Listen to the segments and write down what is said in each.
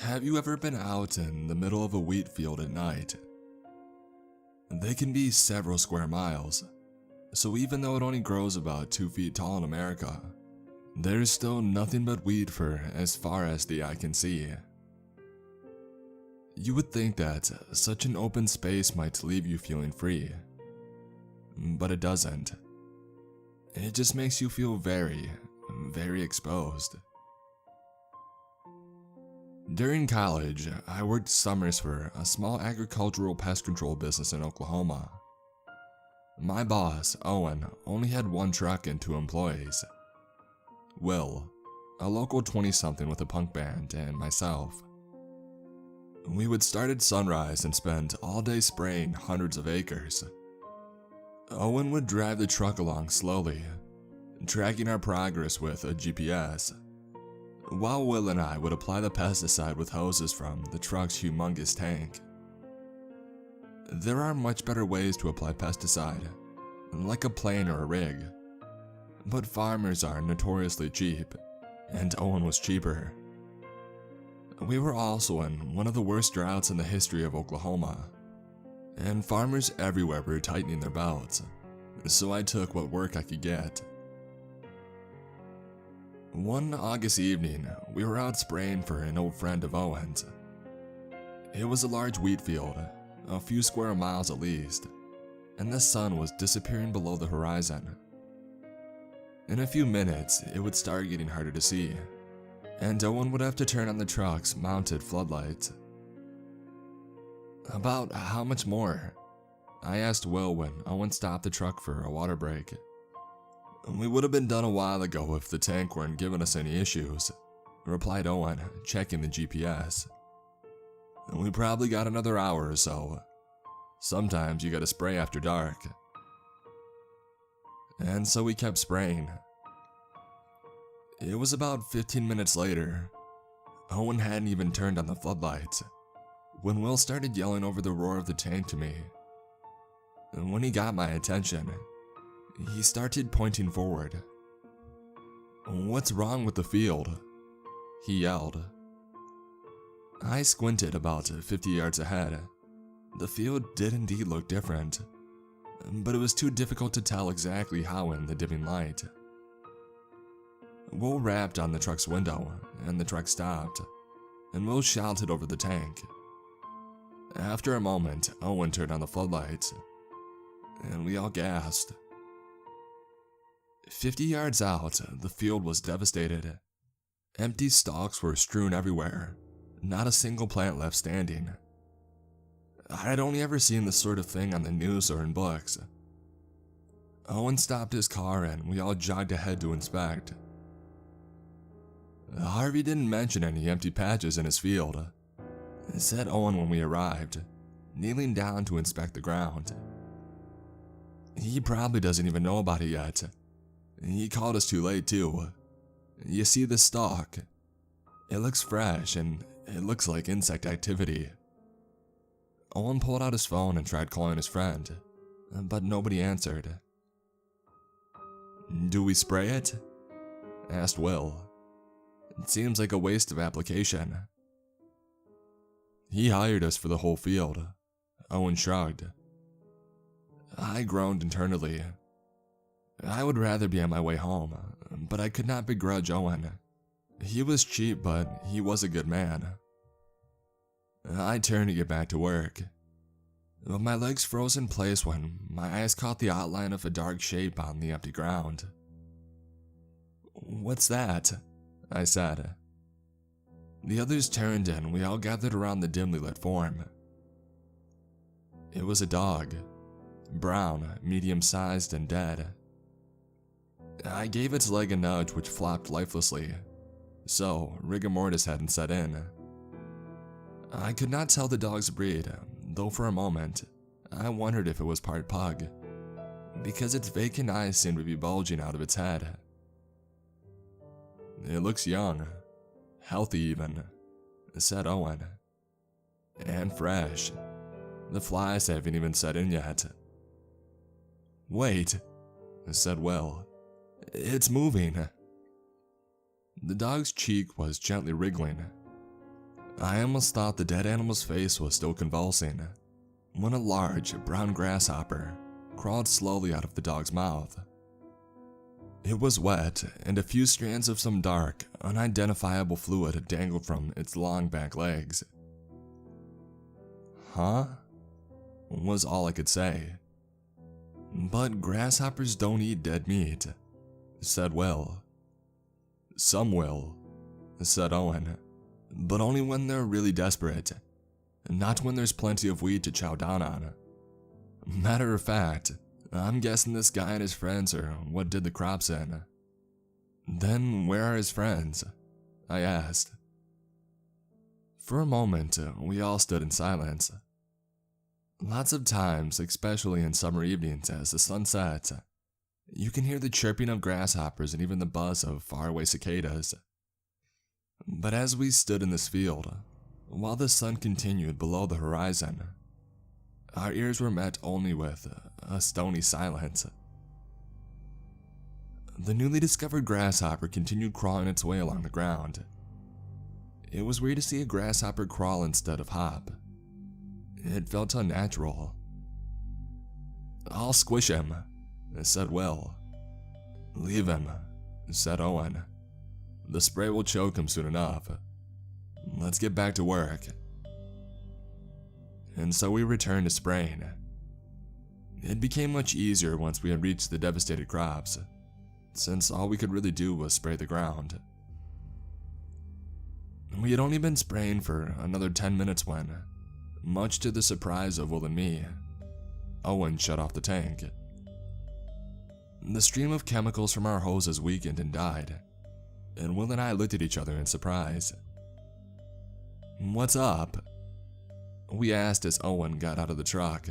Have you ever been out in the middle of a wheat field at night? They can be several square miles, so even though it only grows about 2 feet tall in America, there's still nothing but wheat for as far as the eye can see. You would think that such an open space might leave you feeling free, but it doesn't. It just makes you feel very, very exposed. During college, I worked summers for a small agricultural pest control business in Oklahoma. My boss, Owen, only had 1 truck and 2 employees. Will, a local 20-something with a punk band, and myself. We would start at sunrise and spend all day spraying hundreds of acres. Owen would drive the truck along slowly, tracking our progress with a GPS, while Will and I would apply the pesticide with hoses from the truck's humongous tank. There are much better ways to apply pesticide, like a plane or a rig, but farmers are notoriously cheap, and Owen was cheaper. We were also in one of the worst droughts in the history of Oklahoma, and farmers everywhere were tightening their belts, so I took what work I could get. One August evening, we were out spraying for an old friend of Owen's. It was a large wheat field, a few square miles at least, and the sun was disappearing below the horizon. In a few minutes, it would start getting harder to see, and Owen would have to turn on the truck's mounted floodlights. "About how much more?" I asked Will when Owen stopped the truck for a water break. "We would have been done a while ago if the tank weren't giving us any issues," replied Owen, checking the GPS. "We probably got another hour or so. Sometimes you gotta spray after dark." And so we kept spraying. It was about 15 minutes later. Owen hadn't even turned on the floodlights when Will started yelling over the roar of the tank to me. And when he got my attention, he started pointing forward. "What's wrong with the field?" he yelled. I squinted about 50 yards ahead. The field did indeed look different, but it was too difficult to tell exactly how in the dimming light. Will rapped on the truck's window, and the truck stopped, and Will shouted over the tank. After a moment, Owen turned on the floodlights, and we all gasped. 50 yards out, the field was devastated. Empty stalks were strewn everywhere, not a single plant left standing. I had only ever seen this sort of thing on the news or in books. Owen stopped his car and we all jogged ahead to inspect. "Harvey didn't mention any empty patches in his field," said Owen when we arrived, kneeling down to inspect the ground. "He probably doesn't even know about it yet. He called us too late too. You see this stalk? It looks fresh and it looks like insect activity." Owen pulled out his phone and tried calling his friend, but nobody answered. "Do we spray it?" asked Will. "It seems like a waste of application." "He hired us for the whole field," Owen shrugged. I groaned internally. I would rather be on my way home, but I could not begrudge Owen. He was cheap, but he was a good man. I turned to get back to work, but my legs froze in place when my eyes caught the outline of a dark shape on the empty ground. "What's that?" I said. The others turned and we all gathered around the dimly lit form. It was a dog, brown, medium-sized, and dead. I gave its leg a nudge which flopped lifelessly, so rigor mortis hadn't set in. I could not tell the dog's breed, though for a moment, I wondered if it was part pug, because its vacant eyes seemed to be bulging out of its head. "It looks young, healthy even," said Owen. "And fresh. The flies haven't even set in yet." "Wait," said Will. "It's moving." The dog's cheek was gently wriggling. I almost thought the dead animal's face was still convulsing when a large brown grasshopper crawled slowly out of the dog's mouth. It was wet, and a few strands of some dark, unidentifiable fluid dangled from its long back legs. "Huh?" was all I could say. "But grasshoppers don't eat dead meat," said Will. "Some will," said Owen, "but only when they're really desperate, not when there's plenty of weed to chow down on. Matter of fact, I'm guessing this guy and his friends are what did the crops in." "Then where are his friends?" I asked. For a moment, we all stood in silence. Lots of times, especially in summer evenings as the sun sets, you can hear the chirping of grasshoppers and even the buzz of faraway cicadas. But as we stood in this field, while the sun continued below the horizon, our ears were met only with a stony silence. The newly discovered grasshopper continued crawling its way along the ground. It was weird to see a grasshopper crawl instead of hop. It felt unnatural. "I'll squish him," said Will. "Leave him," said Owen. "The spray will choke him soon enough. Let's get back to work." And so we returned to spraying. It became much easier once we had reached the devastated crops, since all we could really do was spray the ground. We had only been spraying for another 10 minutes when, much to the surprise of Will and me, Owen shut off the tank. The stream of chemicals from our hoses weakened and died, and Will and I looked at each other in surprise. "What's up?" we asked as Owen got out of the truck.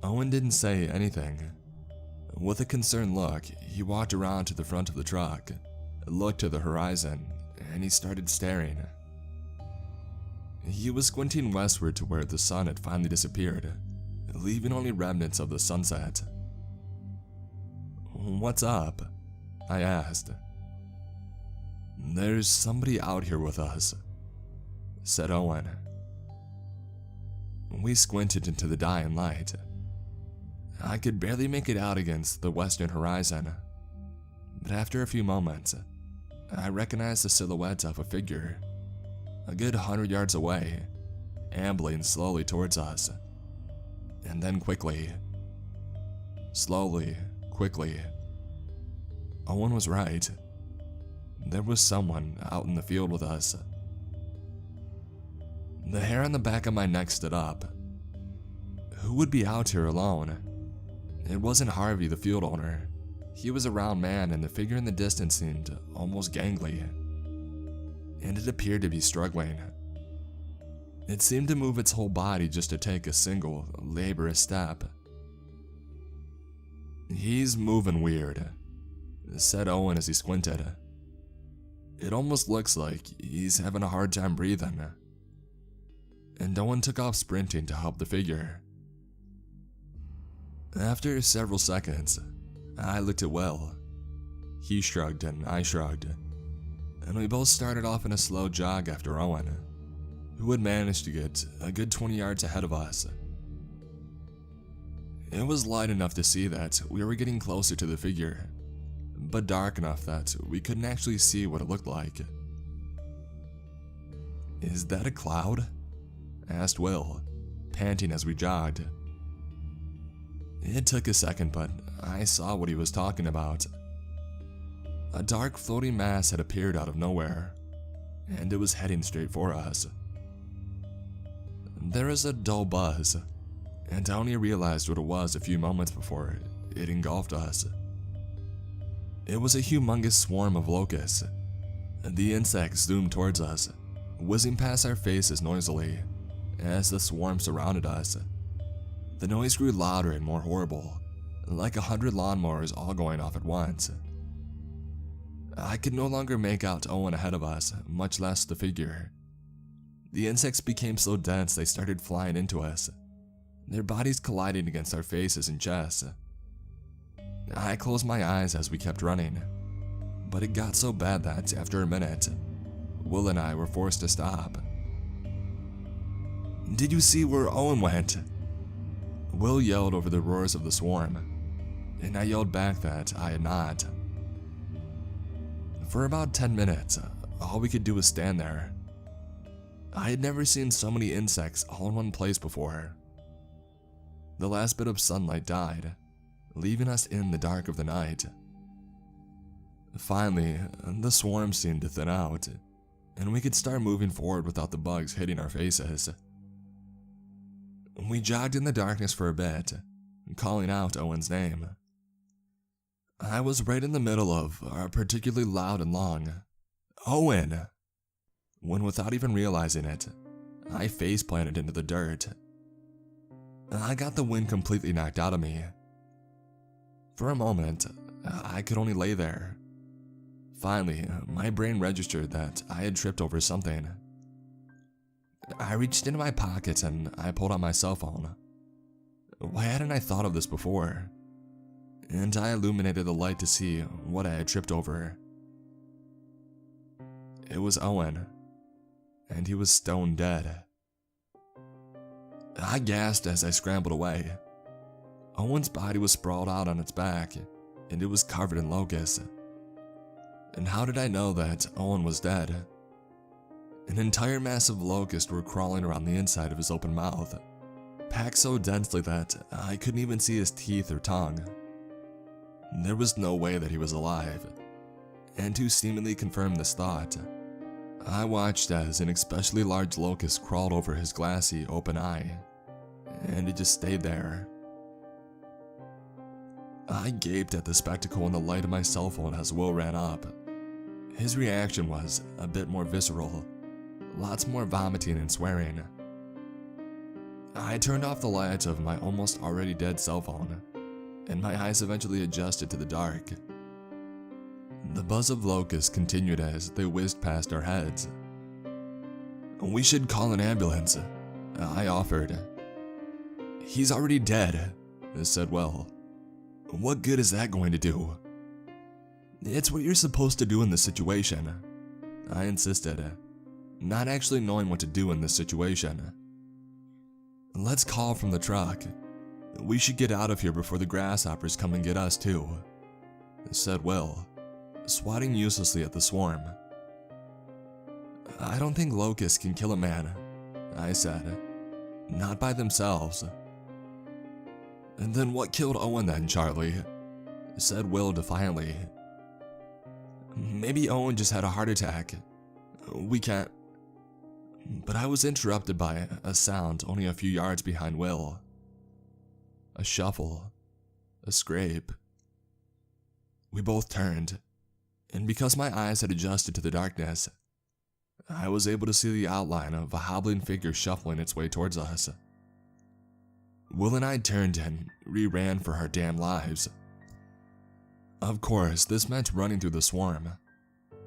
Owen didn't say anything. With a concerned look, he walked around to the front of the truck, looked to the horizon, and he started staring. He was squinting westward to where the sun had finally disappeared, leaving only remnants of the sunset. "What's up?" I asked. "There's somebody out here with us," said Owen. We squinted into the dying light. I could barely make it out against the western horizon, but after a few moments, I recognized the silhouette of a figure, a good 100 yards away, ambling slowly towards us. And then quickly. Slowly, quickly. Owen was right. There was someone out in the field with us. The hair on the back of my neck stood up. Who would be out here alone? It wasn't Harvey, the field owner. He was a round man, and the figure in the distance seemed almost gangly. And it appeared to be struggling. It seemed to move its whole body just to take a single, laborious step. "He's moving weird," said Owen as he squinted. "It almost looks like he's having a hard time breathing." And Owen took off sprinting to help the figure. After several seconds, I looked at Will. He shrugged and I shrugged, and we both started off in a slow jog after Owen, who had managed to get a good 20 yards ahead of us. It was light enough to see that we were getting closer to the figure, but dark enough that we couldn't actually see what it looked like. "Is that a cloud?" asked Will, panting as we jogged. It took a second, but I saw what he was talking about. A dark floating mass had appeared out of nowhere, and it was heading straight for us. There was a dull buzz, and I only realized what it was a few moments before it engulfed us. It was a humongous swarm of locusts. The insects zoomed towards us, whizzing past our faces noisily as the swarm surrounded us. The noise grew louder and more horrible, like 100 lawnmowers all going off at once. I could no longer make out Owen ahead of us, much less the figure. The insects became so dense they started flying into us, their bodies colliding against our faces and chests. I closed my eyes as we kept running, but it got so bad that after a minute, Will and I were forced to stop. "Did you see where Owen went?" Will yelled over the roars of the swarm, and I yelled back that I had not. For about 10 minutes, all we could do was stand there. I had never seen so many insects all in one place before. The last bit of sunlight died, leaving us in the dark of the night. Finally, the swarm seemed to thin out, and we could start moving forward without the bugs hitting our faces. We jogged in the darkness for a bit, calling out Owen's name. I was right in the middle of a particularly loud and long "Owen!" when, without even realizing it, I face-planted into the dirt. I got the wind completely knocked out of me. For a moment, I could only lay there. Finally, my brain registered that I had tripped over something. I reached into my pocket and I pulled out my cell phone. Why hadn't I thought of this before? And I illuminated the light to see what I had tripped over. It was Owen, and he was stone dead. I gasped as I scrambled away. Owen's body was sprawled out on its back, and it was covered in locusts. And how did I know that Owen was dead? An entire mass of locusts were crawling around the inside of his open mouth, packed so densely that I couldn't even see his teeth or tongue. There was no way that he was alive, and to seemingly confirm this thought, I watched as an especially large locust crawled over his glassy, open eye, and it just stayed there. I gaped at the spectacle in the light of my cell phone as Will ran up. His reaction was a bit more visceral, lots more vomiting and swearing. I turned off the light of my almost already dead cell phone, and my eyes eventually adjusted to the dark. The buzz of locusts continued as they whizzed past our heads. "We should call an ambulance," I offered. "He's already dead," said Will. "What good is that going to do?" "It's what you're supposed to do in this situation," I insisted, not actually knowing what to do in this situation. "Let's call from the truck. We should get out of here before the grasshoppers come and get us too," said Will, swatting uselessly at the swarm. "I don't think locusts can kill a man," I said. "Not by themselves." "And then what killed Owen then, Charlie?" said Will defiantly. "Maybe Owen just had a heart attack. We can't..." But I was interrupted by a sound only a few yards behind Will. A shuffle. A scrape. We both turned, and because my eyes had adjusted to the darkness, I was able to see the outline of a hobbling figure shuffling its way towards us. Will and I turned and ran for our damn lives. Of course, this meant running through the swarm.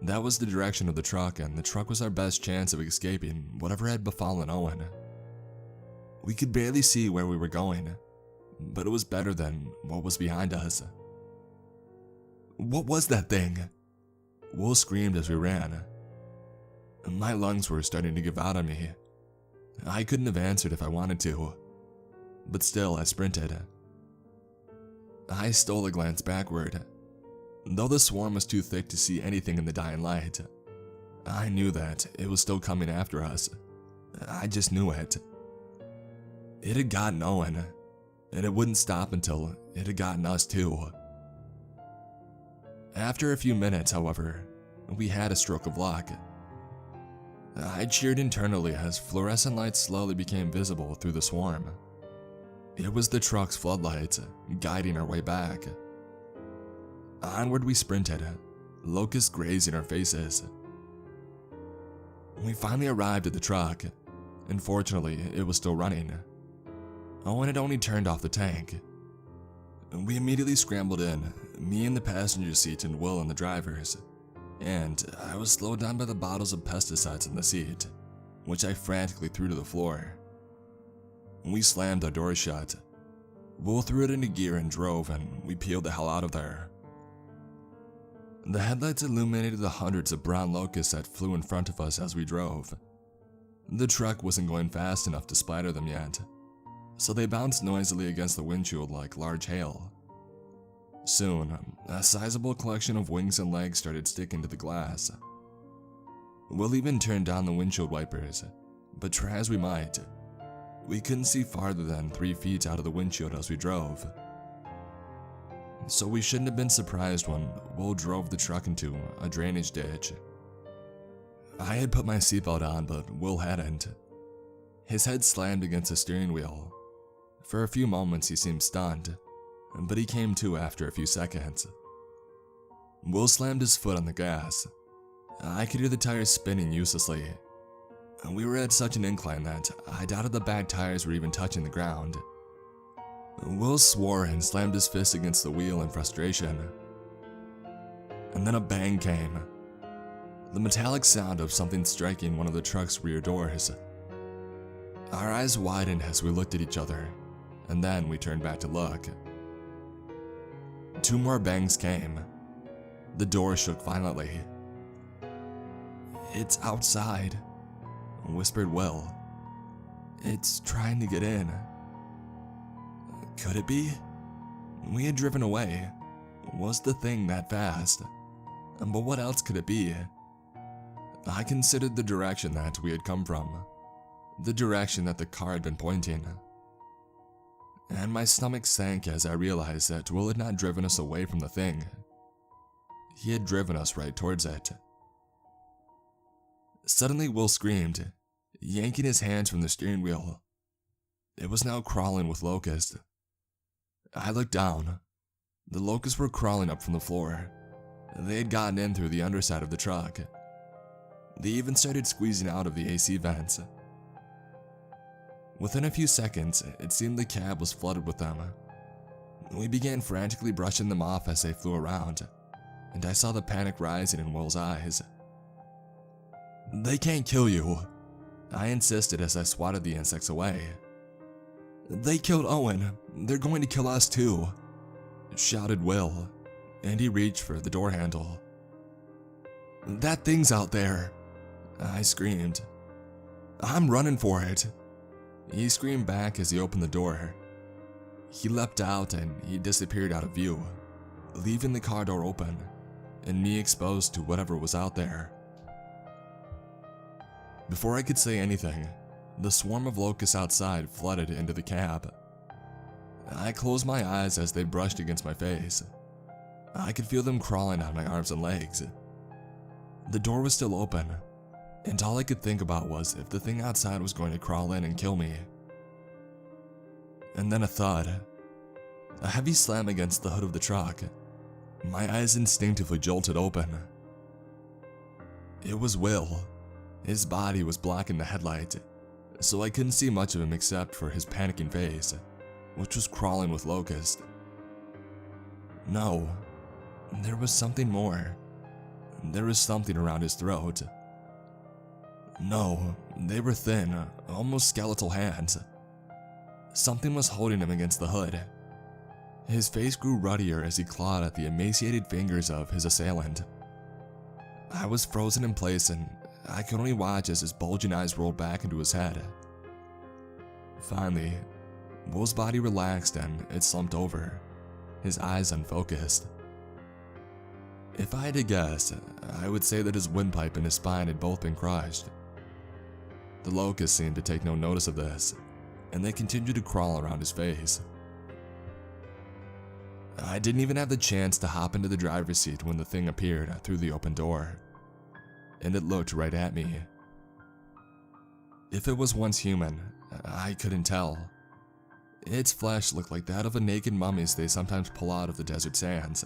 That was the direction of the truck, and the truck was our best chance of escaping whatever had befallen Owen. We could barely see where we were going, but it was better than what was behind us. "What was that thing?" Will screamed as we ran. My lungs were starting to give out on me. I couldn't have answered if I wanted to, but still I sprinted. I stole a glance backward. Though the swarm was too thick to see anything in the dying light, I knew that it was still coming after us. I just knew it. It had gotten Owen, and it wouldn't stop until it had gotten us too. After a few minutes, however, we had a stroke of luck. I cheered internally as fluorescent lights slowly became visible through the swarm. It was the truck's floodlights guiding our way back. Onward we sprinted, locusts grazing our faces. We finally arrived at the truck, and fortunately it was still running. Owen had only turned off the tank. We immediately scrambled in, me in the passenger seat and Will in the driver's, and I was slowed down by the bottles of pesticides in the seat, which I frantically threw to the floor. We slammed our doors shut. Will threw it into gear and drove, and we peeled the hell out of there. The headlights illuminated the hundreds of brown locusts that flew in front of us as we drove. The truck wasn't going fast enough to splatter them yet, so they bounced noisily against the windshield like large hail. Soon, a sizable collection of wings and legs started sticking to the glass. Will even turned down the windshield wipers, but try as we might, we couldn't see farther than 3 feet out of the windshield as we drove. So we shouldn't have been surprised when Will drove the truck into a drainage ditch. I had put my seatbelt on, but Will hadn't. His head slammed against the steering wheel. For a few moments he seemed stunned, but he came to after a few seconds. Will slammed his foot on the gas. I could hear the tires spinning uselessly. We were at such an incline that I doubted the back tires were even touching the ground. Will swore and slammed his fist against the wheel in frustration. And then a bang came. The metallic sound of something striking one of the truck's rear doors. Our eyes widened as we looked at each other, and then we turned back to look. 2 more bangs came. The door shook violently. "It's outside," whispered Will. "It's trying to get in." Could it be? We had driven away. Was the thing that fast? But what else could it be? I considered the direction that we had come from, the direction that the car had been pointing. And my stomach sank as I realized that Will had not driven us away from the thing. He had driven us right towards it. Suddenly Will screamed, yanking his hands from the steering wheel. It was now crawling with locusts. I looked down. The locusts were crawling up from the floor. They had gotten in through the underside of the truck. They even started squeezing out of the AC vents. Within a few seconds, it seemed the cab was flooded with them. We began frantically brushing them off as they flew around, and I saw the panic rising in Will's eyes. "They can't kill you," I insisted as I swatted the insects away. "They killed Owen. They're going to kill us too," shouted Will, and he reached for the door handle. "That thing's out there," I screamed. "I'm running for it," he screamed back as he opened the door. He leapt out and he disappeared out of view, leaving the car door open and me exposed to whatever was out there. Before I could say anything, the swarm of locusts outside flooded into the cab. I closed my eyes as they brushed against my face. I could feel them crawling down my arms and legs. The door was still open, and all I could think about was if the thing outside was going to crawl in and kill me. And then a thud. A heavy slam against the hood of the truck. My eyes instinctively jolted open. It was Will. His body was blocking the headlight, so I couldn't see much of him except for his panicking face, which was crawling with locusts. No, there was something more. There was something around his throat. No, they were thin, almost skeletal hands. Something was holding him against the hood. His face grew ruddier as he clawed at the emaciated fingers of his assailant. I was frozen in place and I could only watch as his bulging eyes rolled back into his head. Finally, Will's body relaxed and it slumped over, his eyes unfocused. If I had to guess, I would say that his windpipe and his spine had both been crushed. The locusts seemed to take no notice of this, and they continued to crawl around his face. I didn't even have the chance to hop into the driver's seat when the thing appeared through the open door, and it looked right at me. If it was once human, I couldn't tell. Its flesh looked like that of a naked mummies they sometimes pull out of the desert sands,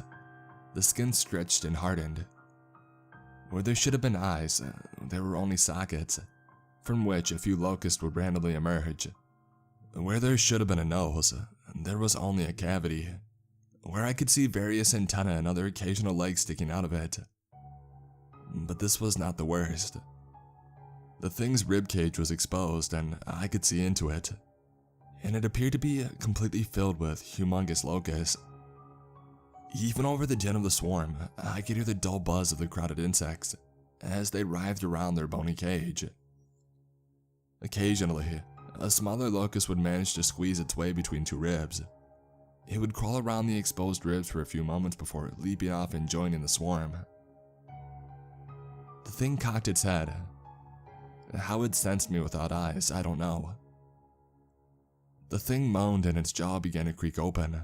the skin stretched and hardened. Where there should have been eyes, there were only sockets, from which a few locusts would randomly emerge. Where there should have been a nose, there was only a cavity, where I could see various antennae and other occasional legs sticking out of it. But this was not the worst. The thing's ribcage was exposed and I could see into it, and it appeared to be completely filled with humongous locusts. Even over the din of the swarm, I could hear the dull buzz of the crowded insects as they writhed around their bony cage. Occasionally, a smaller locust would manage to squeeze its way between two ribs. It would crawl around the exposed ribs for a few moments before leaping off and joining the swarm. The thing cocked its head. How it sensed me without eyes, I don't know. The thing moaned and its jaw began to creak open.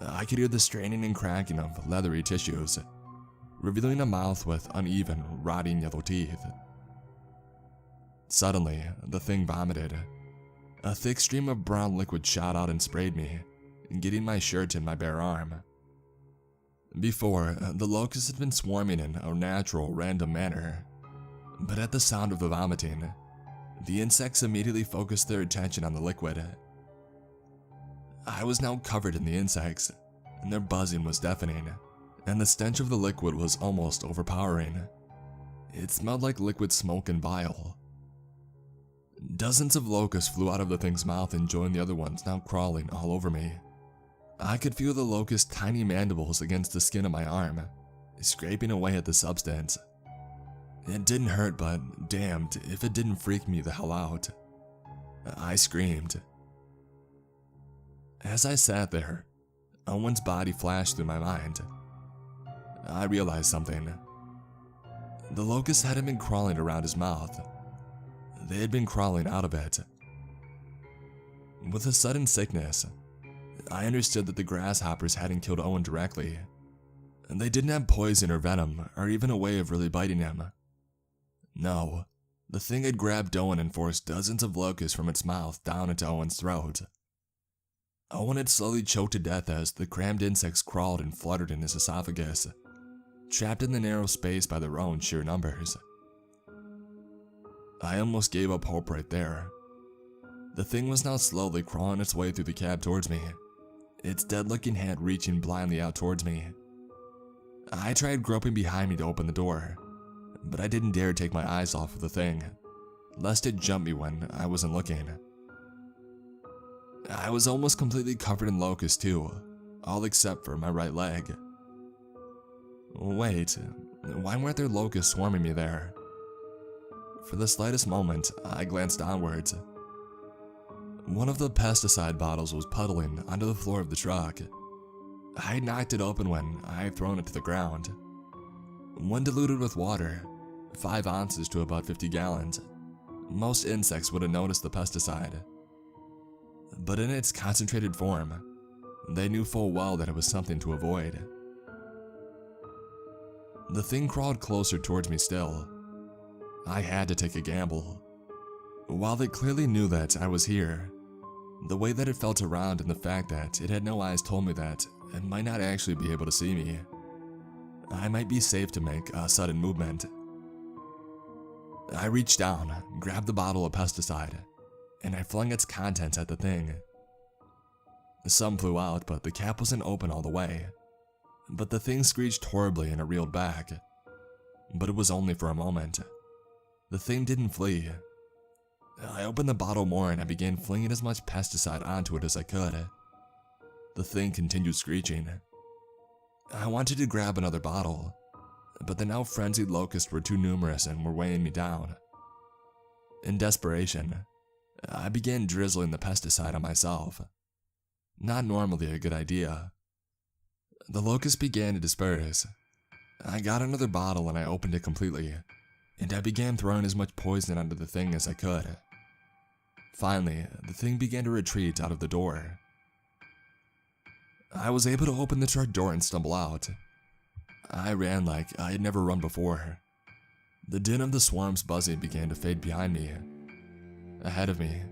I could hear the straining and cracking of leathery tissues, revealing a mouth with uneven, rotting yellow teeth. Suddenly, the thing vomited. A thick stream of brown liquid shot out and sprayed me, getting my shirt and my bare arm. Before, the locusts had been swarming in a natural, random manner, but at the sound of the vomiting, the insects immediately focused their attention on the liquid. I was now covered in the insects, and their buzzing was deafening, and the stench of the liquid was almost overpowering. It smelled like liquid smoke and bile. Dozens of locusts flew out of the thing's mouth and joined the other ones now crawling all over me. I could feel the locust's tiny mandibles against the skin of my arm, scraping away at the substance. It didn't hurt, but damned if it didn't freak me the hell out. I screamed. As I sat there, Owen's body flashed through my mind. I realized something. The locusts hadn't been crawling around his mouth. They had been crawling out of it. With a sudden sickness, I understood that the grasshoppers hadn't killed Owen directly. They didn't have poison or venom, or even a way of really biting him. No, the thing had grabbed Owen and forced dozens of locusts from its mouth down into Owen's throat. Owen had slowly choked to death as the crammed insects crawled and fluttered in his esophagus, trapped in the narrow space by their own sheer numbers. I almost gave up hope right there. The thing was now slowly crawling its way through the cab towards me, its dead-looking hand reaching blindly out towards me. I tried groping behind me to open the door, but I didn't dare take my eyes off of the thing, lest it jump me when I wasn't looking. I was almost completely covered in locusts too, all except for my right leg. Wait, why weren't there locusts swarming me there? For the slightest moment, I glanced downwards. One of the pesticide bottles was puddling onto the floor of the truck. I had knocked it open when I had thrown it to the ground. When diluted with water, 5 ounces to about 50 gallons, most insects would have noticed the pesticide. But in its concentrated form, they knew full well that it was something to avoid. The thing crawled closer towards me still. I had to take a gamble. While it clearly knew that I was here, the way that it felt around and the fact that it had no eyes told me that it might not actually be able to see me. I might be safe to make a sudden movement. I reached down, grabbed the bottle of pesticide, and I flung its contents at the thing. Some flew out, but the cap wasn't open all the way. But the thing screeched horribly and it reeled back. But it was only for a moment. The thing didn't flee. I opened the bottle more and I began flinging as much pesticide onto it as I could. The thing continued screeching. I wanted to grab another bottle, but the now frenzied locusts were too numerous and were weighing me down. In desperation, I began drizzling the pesticide on myself. Not normally a good idea. The locusts began to disperse. I got another bottle and I opened it completely, and I began throwing as much poison onto the thing as I could. Finally, the thing began to retreat out of the door. I was able to open the truck door and stumble out. I ran like I had never run before. The din of the swarm's buzzing began to fade behind me. Ahead of me,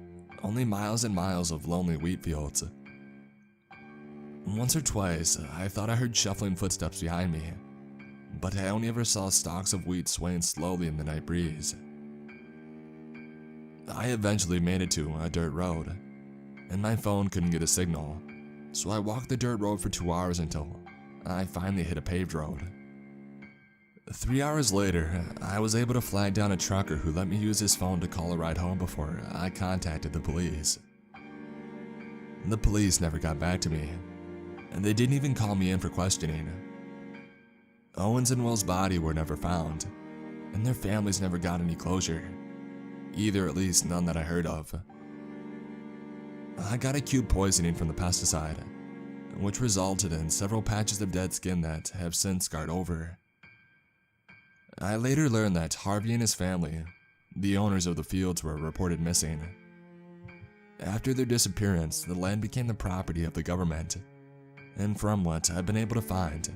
only miles and miles of lonely wheat fields. Once or twice, I thought I heard shuffling footsteps behind me, but I only ever saw stalks of wheat swaying slowly in the night breeze. I eventually made it to a dirt road, and my phone couldn't get a signal, so I walked the dirt road for 2 hours until I finally hit a paved road. 3 hours later, I was able to flag down a trucker who let me use his phone to call a ride home before I contacted the police. The police never got back to me. and they didn't even call me in for questioning. Owen's and Will's body were never found, and their families never got any closure. Either, at least none that I heard of. I got acute poisoning from the pesticide, which resulted in several patches of dead skin that have since scarred over. I later learned that Harvey and his family, the owners of the fields, were reported missing. After their disappearance, the land became the property of the government, and from what I've been able to find,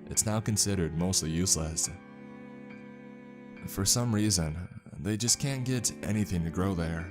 it's now considered mostly useless. For some reason, they just can't get anything to grow there.